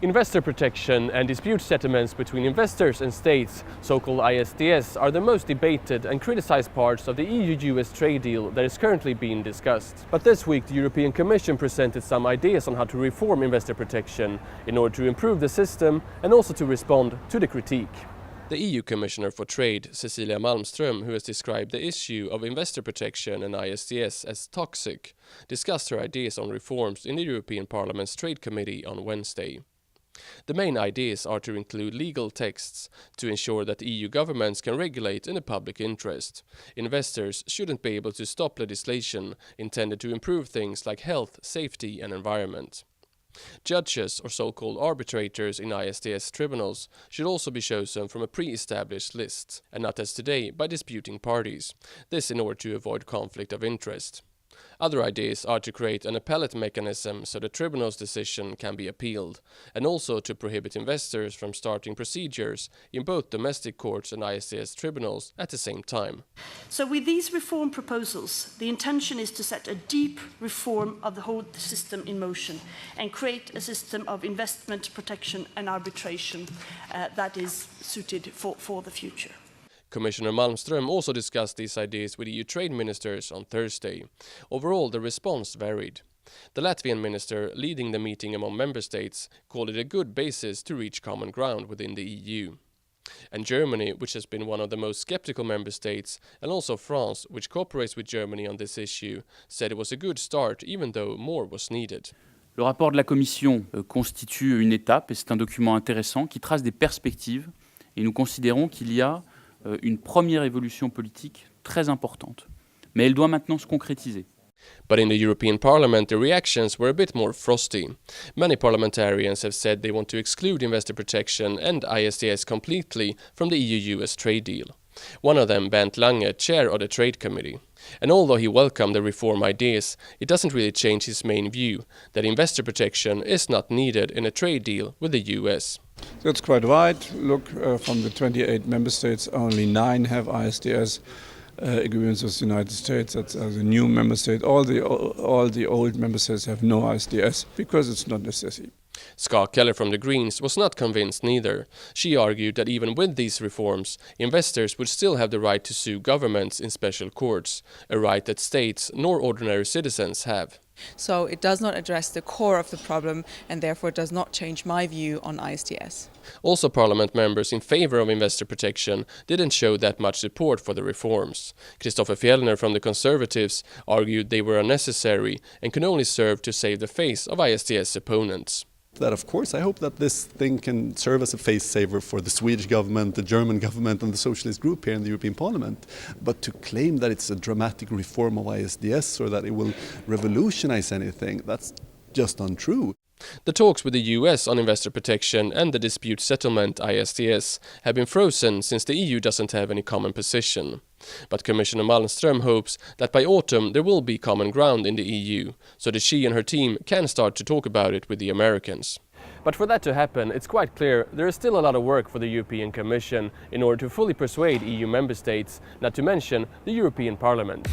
Investor protection and dispute settlements between investors and states, so-called ISDS, are the most debated and criticized parts of the EU-US trade deal that is currently being discussed. But this week the European Commission presented some ideas on how to reform investor protection in order to improve the system and also to respond to the critique. The EU Commissioner for Trade, Cecilia Malmström, who has described the issue of investor protection and ISDS as toxic, discussed her ideas on reforms in the European Parliament's Trade Committee on Wednesday. The main ideas are to include legal texts to ensure that EU governments can regulate in the public interest. Investors shouldn't be able to stop legislation intended to improve things like health, safety and environment. Judges, or so-called arbitrators in ISDS tribunals, should also be chosen from a pre-established list, and not as today by disputing parties, this in order to avoid conflict of interest. Other ideas are to create an appellate mechanism so the tribunal's decision can be appealed, and also to prohibit investors from starting procedures in both domestic courts and ISDS tribunals at the same time. So with these reform proposals, the intention is to set a deep reform of the whole system in motion and create a system of investment protection and arbitration that is suited for the future. Commissioner Malmström also discussed these ideas with EU trade ministers on Thursday. Overall, the response varied. The Latvian minister leading the meeting among member states called it a good basis to reach common ground within the EU. And Germany, which has been one of the most skeptical member states, and also France, which cooperates with Germany on this issue, said it was a good start even though more was needed. Le rapport de la Commission constitue une étape et c'est un document intéressant qui trace des perspectives et nous considérons qu'il y a une première évolution politique très importante. Mais elle doit maintenant se concrétiser. But in the European Parliament, the reactions were a bit more frosty. Many parliamentarians have said they want to exclude investor protection and ISDS completely from the EU-US trade deal. One of them, Bernd Lange, chair of the Trade Committee. And although he welcomed the reform ideas, it doesn't really change his main view, that investor protection is not needed in a trade deal with the US. That's quite right. Look, from the 28 member states, only 9 have ISDS agreements with the United States. That's the new member state. All the old member states have no ISDS because it's not necessary. Keller from the Greens was not convinced neither. She argued that even with these reforms, investors would still have the right to sue governments in special courts, a right that states nor ordinary citizens have. So it does not address the core of the problem and therefore does not change my view on ISDS. Also, Parliament members in favour of investor protection didn't show that much support for the reforms. Christofer Fjellner from the Conservatives argued they were unnecessary and could only serve to save the face of ISDS opponents. That of course I hope that this thing can serve as a face saver for the Swedish government, the German government and the socialist group here in the European Parliament. But to claim that it's a dramatic reform of ISDS or that it will revolutionize anything, that's just untrue. The talks with the US on investor protection and the dispute settlement ISDS have been frozen since the EU doesn't have any common position. But Commissioner Malmström hopes that by autumn there will be common ground in the EU, so that she and her team can start to talk about it with the Americans. But for that to happen, it's quite clear there is still a lot of work for the European Commission in order to fully persuade EU member states, not to mention the European Parliament.